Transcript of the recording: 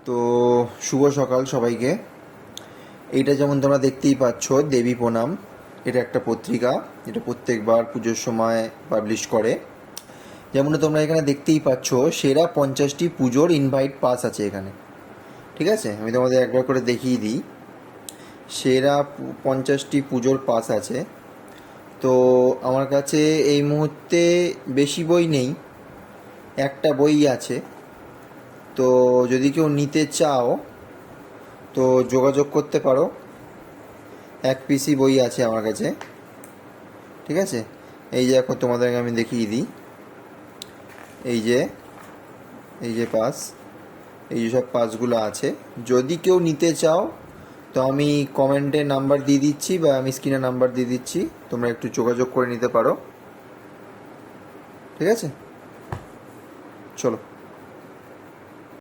তো শুভ সকাল সবাইকে। এইটা যেমন তোমরা দেখতেই পাচ্ছ দেবী প্রণাম, এটা একটা পত্রিকা, এটা প্রত্যেকবার পুজোর সময় পাবলিশ করে। যেমন তোমরা এখানে দেখতেই পাচ্ছ সেরা 50টি পুজোর ইনভাইট পাস আছে এখানে। ঠিক আছে, আমি তোমাদের একবার করে দেখিয়ে দিই। সেরা 50টি পুজোর পাস আছে। তো আমার কাছে এই মুহূর্তে বেশি বই নেই, একটা বই আছে। তো যদি কেউ নিতে চাও তো যোগাযোগ করতে পারো। এক পিসি বই আছে আমার কাছে। ঠিক আছে, এই যে এখন তোমাদেরকে আমি দেখিয়ে দিই। এই যে পাস, এই যে সব পাসগুলো আছে। যদি কেউ নিতে চাও তো আমি কমেন্টে নাম্বার দিয়ে দিচ্ছি বা আমি স্ক্রিনে নাম্বার দিয়ে দিচ্ছি, তোমরা একটু যোগাযোগ করে নিতে পারো। ঠিক আছে, চলো।